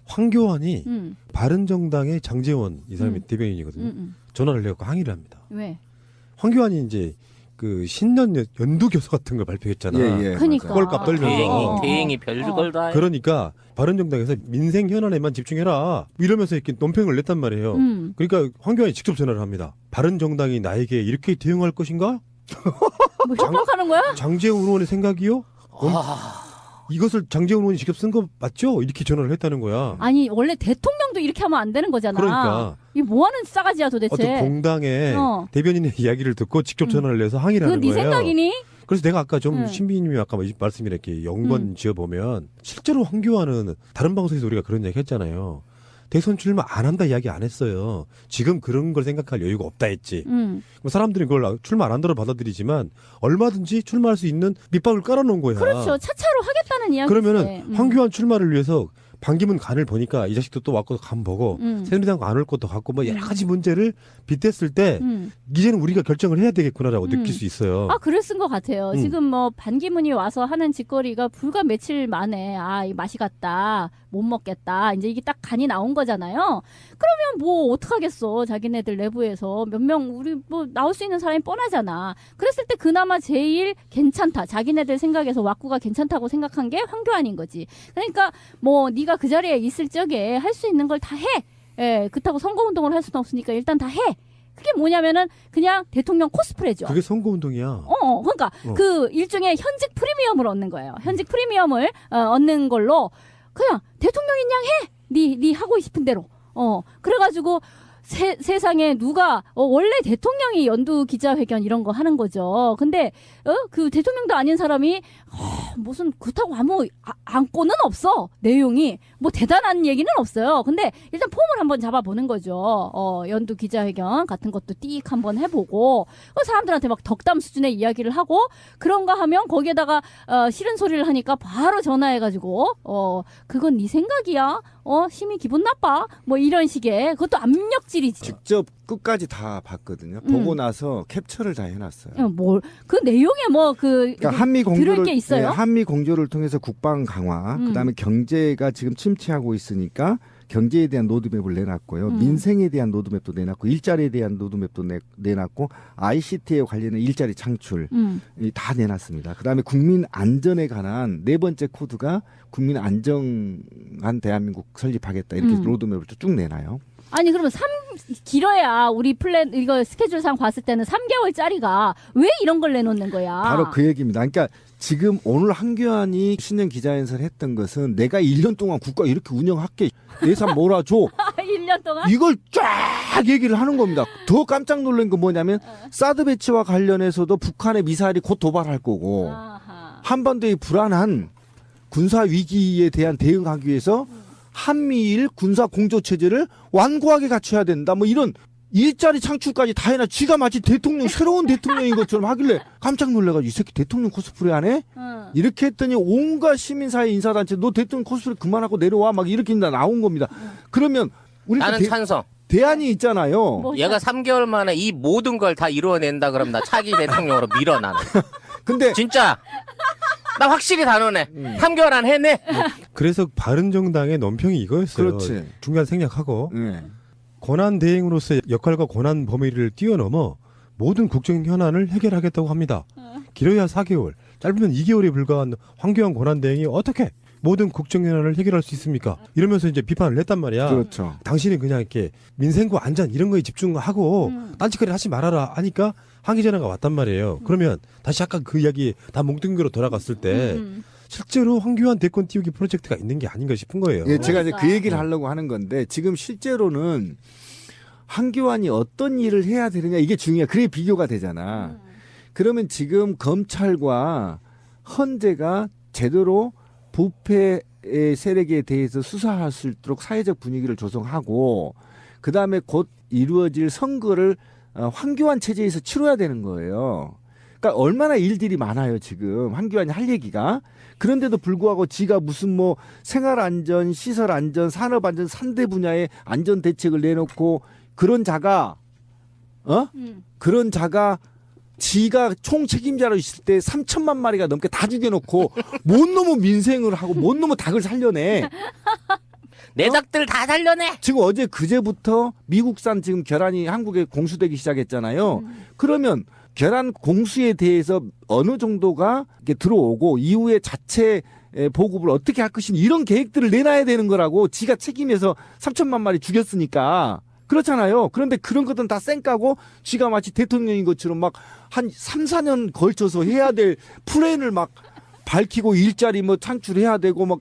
황교안이 바른정당의 장제원 이 사람이 대변인이거든요. 전화를 해갖고 항의를 합니다. 왜? 황교안이 이제 그 신년 연두 교서 같은 걸 발표했잖아. 그러니까. 꼴값 떨면서. 대행이 별걸 다 해. 그러니까 바른정당에서 민생 현안에만 집중해라 이러면서 이렇게 논평을 냈단 말이에요. 그러니까 황교안이 직접 전화를 합니다. 바른정당이 나에게 이렇게 대응할 것인가? 뭐 협박하는 거야? 장제원 의원의 생각이요? 이것을 장제원 의원이 직접 쓴 거 맞죠? 이렇게 전화를 했다는 거야. 아니 원래 대통령도 이렇게 하면 안 되는 거잖아. 그러니까. 이게 뭐하는 싸가지야 도대체. 어떤 공당의 대변인의 이야기를 듣고 직접 전화를 해서 항의를 하는 그건 거예요. 네 생각이니? 그래서 내가 아까 좀 신비님이 아까 말씀이렇게 연관 지어보면 실제로 황교안은 다른 방송에서 우리가 그런 얘기 했잖아요. 대선 출마 안 한다 이야기 안 했어요. 지금 그런 걸 생각할 여유가 없다 했지. 사람들이 그걸 출마 안 한다로 받아들이지만 얼마든지 출마할 수 있는 밑밥을 깔아놓은 거야. 그렇죠. 차차로 하겠다는 이야기지. 그러면은 황교안 출마를 위해서 반기문 간을 보니까 이 자식도 또 왔고 간 보고 새누리당 안 올 것도 같고 뭐 여러 가지 문제를 빗댔을 때 이제는 우리가 결정을 해야 되겠구나라고 느낄 수 있어요. 아, 그랬은 것 같아요. 지금 뭐 반기문이 와서 하는 짓거리가 불과 며칠 만에 이 맛이 갔다. 못 먹겠다. 이제 이게 딱 간이 나온 거잖아요. 그러면 뭐 어떡하겠어. 자기네들 내부에서 몇 명 우리 뭐 나올 수 있는 사람이 뻔하잖아. 그랬을 때 그나마 제일 괜찮다. 자기네들 생각에서 왁구가 괜찮다고 생각한 게 황교안인 거지. 그러니까 뭐 네가 그 자리에 있을 적에 할 수 있는 걸 다 해. 예, 그렇다고 선거운동을 할 수는 없으니까 일단 다 해. 그게 뭐냐면은 그냥 대통령 코스프레죠. 그게 선거운동이야. 그러니까 그 일종의 현직 프리미엄을 얻는 거예요. 현직 프리미엄을 얻는 걸로 그냥 대통령인 양 해. 네 하고 싶은 대로. 그래가지고 세상에 누가 원래 대통령이 연두 기자회견 이런 거 하는 거죠. 근데 그 대통령도 아닌 사람이 무슨 그렇다고 아무 안고는 없어. 내용이 뭐 대단한 얘기는 없어요. 근데 일단 폼을 한번 잡아보는 거죠. 연두 기자회견 같은 것도 띡 한번 해보고 사람들한테 막 덕담 수준의 이야기를 하고 그런가 하면 거기에다가 싫은 소리를 하니까 바로 전화해가지고 그건 네 생각이야. 심히 기분 나빠. 뭐 이런 식의 그것도 압력질이지. 직접 끝까지 다 봤거든요. 보고 나서 캡처를 다 해놨어요. 그 내용에 뭐 그러니까 한미 공조를 들을 게 있어요? 네, 한미 공조를 통해서 국방 강화, 그다음에 경제가 지금 침체하고 있으니까 경제에 대한 로드맵을 내놨고요. 민생에 대한 로드맵도 내놨고 일자리에 대한 로드맵도 내놨고 ICT에 관련된 일자리 창출 다 내놨습니다. 그다음에 국민 안전에 관한 네 번째 코드가 국민 안정한 대한민국 설립하겠다 이렇게 로드맵을 쭉 내놔요. 아니 그러면 길어야 우리 플랜 이거 스케줄상 봤을 때는 3개월짜리가 왜 이런 걸 내놓는 거야? 바로 그 얘기입니다. 그러니까 지금 오늘 한교안이 신년 기자회견을 했던 것은 내가 1년 동안 국가 이렇게 운영할게 예산 몰아줘. 1년 동안? 이걸 쫙 얘기를 하는 겁니다. 더 깜짝 놀란 건 뭐냐면 사드 배치와 관련해서도 북한의 미사일이 곧 도발할 거고 한반도의 불안한 군사 위기에 대한 대응하기 위해서 한미일 군사 공조 체제를 완고하게 갖춰야 된다. 뭐 이런 일자리 창출까지 다 해놔. 쥐가 마치 대통령 새로운 대통령인 것처럼 하길래 깜짝 놀래가지고 이 새끼 대통령 코스프레 안 해? 이렇게 했더니 온갖 시민사회 인사단체 너 대통령 코스프레 그만하고 내려와 막 이렇게 나온 겁니다. 그러면 우리가 나는 찬성. 대안이 있잖아요. 얘가 3개월 만에 이 모든 걸 다 이루어낸다 그러면 나 차기 대통령으로 밀어 나는. 근데 진짜 나 확실히 단언해. 3개월 안 해내. 그래서 바른정당의 논평이 이거였어요. 그렇지. 중간 생략하고 권한 대행으로서의 역할과 권한 범위를 뛰어넘어 모든 국정 현안을 해결하겠다고 합니다. 길어야 4개월, 짧으면 2개월에 불과한 황교안 권한 대행이 어떻게 모든 국정 현안을 해결할 수 있습니까? 이러면서 이제 비판을 했단 말이야. 그렇죠. 당신은 그냥 이렇게 민생과 안전 이런 거에 집중하고 딴짓거리 하지 말아라 하니까 항의 전화가 왔단 말이에요. 그러면 다시 아까 그 이야기 다 몽둥이로 돌아갔을 때 실제로 황교안 대권 띄우기 프로젝트가 있는 게 아닌가 싶은 거예요. 예, 제가 이제 그 얘기를 하려고 하는 건데 지금 실제로는 한교안이 어떤 일을 해야 되느냐 이게 중요해. 그게 비교가 되잖아. 그러면 지금 검찰과 헌재가 제대로 부패의 세력에 대해서 수사할 수 있도록 사회적 분위기를 조성하고 그다음에 곧 이루어질 선거를 황교안 체제에서 치러야 되는 거예요. 그러니까 얼마나 일들이 많아요 지금 황교안이 할 얘기가. 그런데도 불구하고 지가 무슨 뭐 생활안전, 시설안전, 산업안전 3대 분야의 안전 대책을 내놓고 그런 자가 그런 자가 지가 총 책임자로 있을 때 3천만 마리가 넘게 다 죽여놓고 뭔 놈의 민생을 하고 뭔 놈의 닭을 살려내. 내 닭들 다 살려내. 지금 어제 그제부터 미국산 지금 계란이 한국에 공수되기 시작했잖아요. 그러면 계란 공수에 대해서 어느 정도가 이렇게 들어오고 이후에 자체 보급을 어떻게 할 것인지 이런 계획들을 내놔야 되는 거라고. 지가 책임에서 3천만 마리 죽였으니까. 그렇잖아요. 그런데 그런 것들은 다 쌩까고 지가 마치 대통령인 것처럼 막 한 3, 4년 걸쳐서 해야 될 플랜을 막 밝히고 일자리 뭐 창출해야 되고 막.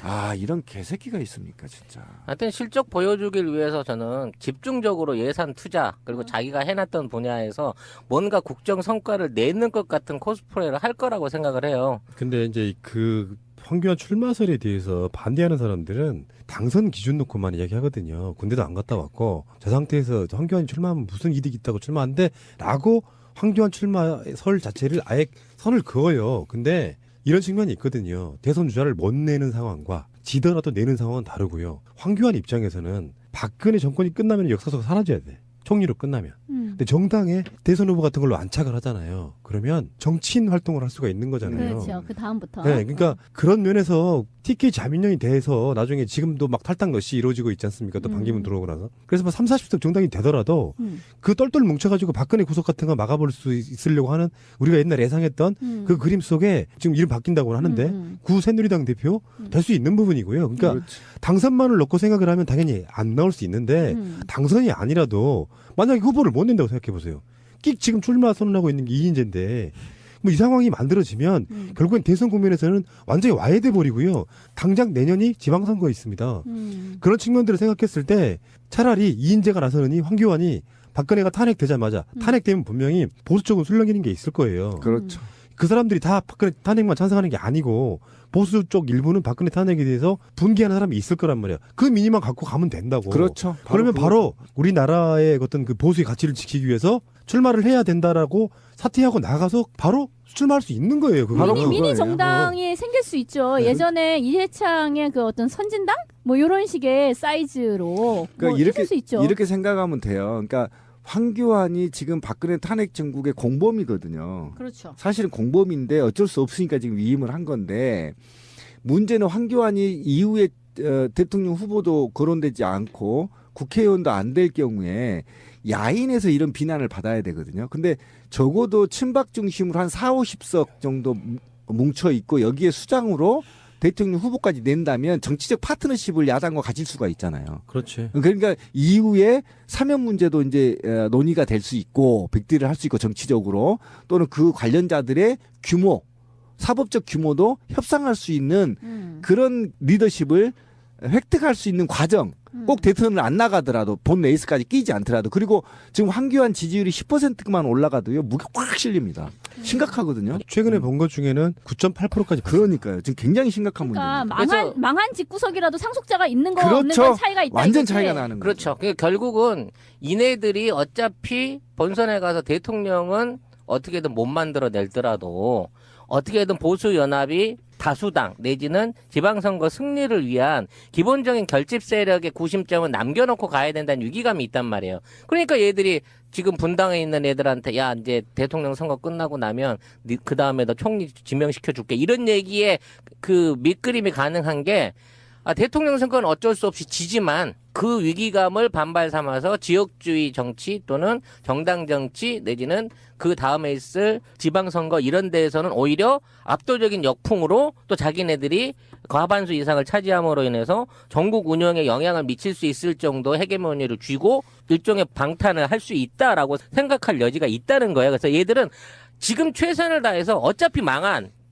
아, 이런 개새끼가 있습니까, 진짜. 하여튼 실적 보여주길 위해서 저는 집중적으로 예산 투자 그리고 자기가 해놨던 분야에서 뭔가 국정 성과를 내는 것 같은 코스프레를 할 거라고 생각을 해요. 근데 이제 그 황교안 출마설에 대해서 반대하는 사람들은 당선 기준 놓고만 이야기하거든요. 군대도 안 갔다 왔고 저 상태에서 황교안이 출마하면 무슨 이득이 있다고 출마한대 라고 황교안 출마설 자체를 아예 선을 그어요. 근데 이런 측면이 있거든요. 대선 주자를 못 내는 상황과 지더라도 내는 상황은 다르고요. 황교안 입장에서는 박근혜 정권이 끝나면 역사 속에 사라져야 돼. 총리로 끝나면. 근데 정당에 대선 후보 같은 걸로 안착을 하잖아요. 그러면 정치인 활동을 할 수가 있는 거잖아요. 그렇죠. 그 다음부터. 네, 그러니까 그런 면에서 TK 자민련이 돼서 나중에 지금도 막 탈당 러시 이루어지고 있지 않습니까? 또 반기문 들어오고 나서. 그래서 뭐 3, 40석 정당이 되더라도 그 똘똘 뭉쳐가지고 박근혜 구속 같은 거 막아볼 수 있으려고 하는 우리가 옛날에 예상했던 그 그림 속에 지금 이름 바뀐다고 하는데 구 새누리당 대표 될 수 있는 부분이고요. 그러니까 그렇지. 당선만을 놓고 생각을 하면 당연히 안 나올 수 있는데 당선이 아니라도 만약에 후보를 못 낸다고 생각해 보세요. 끽 지금 출마 선언하고 있는 게 이인재인데 뭐 이 상황이 만들어지면 결국엔 대선 국면에서는 완전히 와해돼 버리고요. 당장 내년이 지방선거가 있습니다. 그런 측면들을 생각했을 때 차라리 이인재가 나서느니 황교안이 박근혜가 탄핵되자마자 탄핵되면 분명히 보수 쪽은 술렁이는 게 있을 거예요. 그렇죠. 그 사람들이 다 박근혜 탄핵만 찬성하는 게 아니고 보수 쪽 일부는 박근혜 탄핵에 대해서 분개하는 사람이 있을 거란 말이야. 그 민의만 갖고 가면 된다고. 그렇죠. 그러면 바로 우리나라의 어떤 그 보수의 가치를 지키기 위해서 출마를 해야 된다라고 사퇴하고 나가서 바로 출마할 수 있는 거예요. 그거는. 바로 미니 그거예요. 정당이 생길 수 있죠. 네. 예전에 이해창의 그 어떤 선진당 뭐 이런 식의 사이즈로 그러니까 뭐 이렇게 있을 수 있죠. 이렇게 생각하면 돼요. 그러니까 황교안이 지금 박근혜 탄핵 정국의 공범이거든요. 그렇죠. 사실은 공범인데 어쩔 수 없으니까 지금 위임을 한 건데 문제는 황교안이 이후에 대통령 후보도 거론되지 않고 국회의원도 안 될 경우에 야인에서 이런 비난을 받아야 되거든요. 근데 적어도 친박 중심으로 한 4, 50석 정도 뭉쳐 있고 여기에 수장으로 대통령 후보까지 낸다면 정치적 파트너십을 야당과 가질 수가 있잖아요. 그렇지. 그러니까 이후에 사면 문제도 이제 논의가 될 수 있고 빅딜을 할 수 있고 정치적으로 또는 그 관련자들의 규모, 사법적 규모도 협상할 수 있는 그런 리더십을 획득할 수 있는 과정. 꼭 대선을 안 나가더라도 본 레이스까지 끼지 않더라도 그리고 지금 황교안 지지율이 10%만 올라가도요 무게 꽉 실립니다. 심각하거든요. 최근에 본 것 중에는 9.8%까지. 그러니까요. 지금 굉장히 심각한 그러니까 문제입니다. 망한 집구석이라도 상속자가 있는 거 그렇죠. 없는 건 차이가 있다. 완전 이거지. 차이가 나는 거죠. 그렇죠. 그러니까 결국은 이네들이 어차피 본선에 가서 대통령은 어떻게든 못 만들어낼더라도 어떻게든 보수연합이 다수당 내지는 지방선거 승리를 위한 기본적인 결집 세력의 구심점은 남겨놓고 가야 된다는 위기감이 있단 말이에요. 그러니까 얘들이 지금 분당에 있는 애들한테 야 이제 대통령 선거 끝나고 나면 그 다음에 너 총리 지명시켜줄게 이런 얘기에 그 밑그림이 가능한 게 대통령 선거는 어쩔 수 없이 지지만 그 위기감을 반발 삼아서 지역주의 정치 또는 정당 정치 내지는 그 다음에 있을 지방선거 이런 데에서는 오히려 압도적인 역풍으로 또 자기네들이 과반수 이상을 차지함으로 인해서 전국 운영에 영향을 미칠 수 있을 정도 헤게모니를 쥐고 일종의 방탄을 할 수 있다라고 생각할 여지가 있다는 거예요. 그래서 얘들은 지금 최선을 다해서 어차피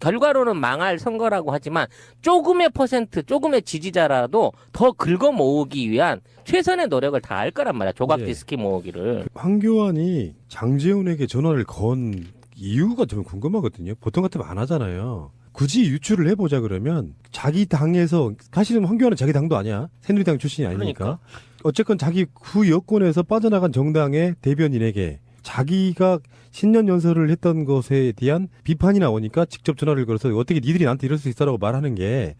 결과로는 망할 선거라고 하지만 조금의 퍼센트, 조금의 지지자라도 더 긁어 모으기 위한 최선의 노력을 다 할 거란 말이야. 조각 예. 디스키 모으기를. 황교안이 장제훈에게 전화를 건 이유가 좀 궁금하거든요. 보통 같으면 안 하잖아요. 굳이 유추를 해보자 그러면 자기 당에서 사실은 황교안은 자기 당도 아니야. 새누리당 출신이 아니니까. 그러니까. 어쨌건 자기 후 여권에서 빠져나간 정당의 대변인에게 자기가 신년 연설을 했던 것에 대한 비판이 나오니까 직접 전화를 걸어서 어떻게 니들이 나한테 이럴 수 있어라고 말하는 게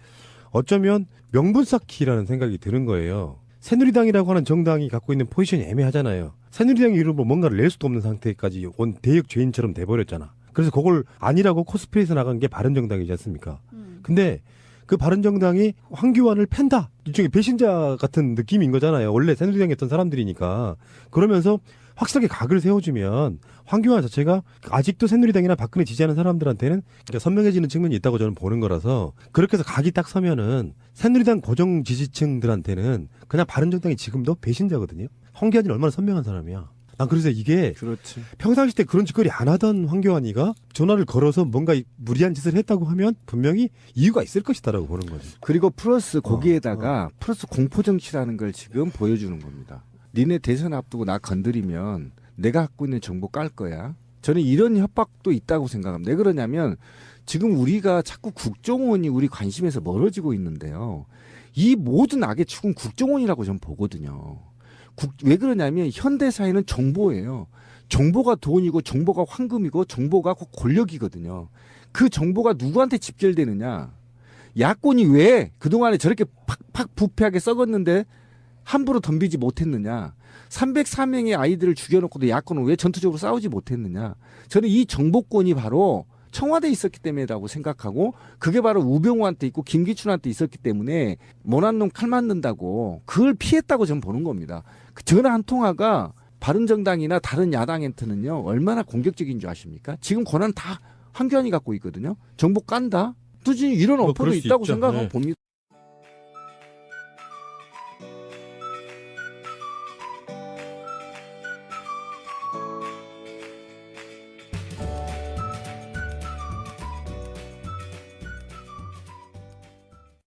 어쩌면 명분 쌓기라는 생각이 드는 거예요. 새누리당이라고 하는 정당이 갖고 있는 포지션이 애매하잖아요. 새누리당 이름으로 뭔가를 낼 수도 없는 상태까지 온 대역 죄인처럼 돼버렸잖아. 그래서 그걸 아니라고 코스프레해서 나간 게 바른정당이지 않습니까? 근데 그 바른정당이 황교안을 팬다. 일종의 배신자 같은 느낌인 거잖아요. 원래 새누리당에 있던 사람들이니까. 그러면서 확실하게 각을 세워주면 황교안 자체가 아직도 새누리당이나 박근혜 지지하는 사람들한테는 그러니까 선명해지는 측면이 있다고 저는 보는 거라서 그렇게 해서 각이 딱 서면은 새누리당 고정 지지층들한테는 그냥 바른정당이 지금도 배신자거든요. 황교안이 얼마나 선명한 사람이야. 난 그래서 이게 그렇지. 평상시 때 그런 짓거리 안 하던 황교안이가 전화를 걸어서 뭔가 무리한 짓을 했다고 하면 분명히 이유가 있을 것이다라고 보는 거지. 그리고 플러스 거기에다가 플러스 공포정치라는 걸 지금 보여주는 겁니다. 니네 대선 앞두고 나 건드리면 내가 갖고 있는 정보 깔 거야. 저는 이런 협박도 있다고 생각합니다. 왜 그러냐면 지금 우리가 자꾸 국정원이 우리 관심에서 멀어지고 있는데요. 이 모든 악의 축은 국정원이라고 저는 보거든요. 왜 그러냐면 현대 사회는 정보예요. 정보가 돈이고 정보가 황금이고 정보가 곧 권력이거든요. 그 정보가 누구한테 집결되느냐. 야권이 왜 그동안에 저렇게 팍팍 부패하게 썩었는데 함부로 덤비지 못했느냐. 304명의 아이들을 죽여놓고도 야권은 왜 전투적으로 싸우지 못했느냐. 저는 이 정보권이 바로 청와대에 있었기 때문이라고 생각하고 그게 바로 우병우한테 있고 김기춘한테 있었기 때문에 못난 놈 칼 맞는다고 그걸 피했다고 저는 보는 겁니다. 그 전화 한 통화가 바른정당이나 다른 야당한테는요 얼마나 공격적인 줄 아십니까? 지금 권한 다 황교안이 갖고 있거든요. 정보 깐다? 굳이 이런 뭐 어퍼도 그럴 수 있다고 있죠. 생각하고 네. 봅니다.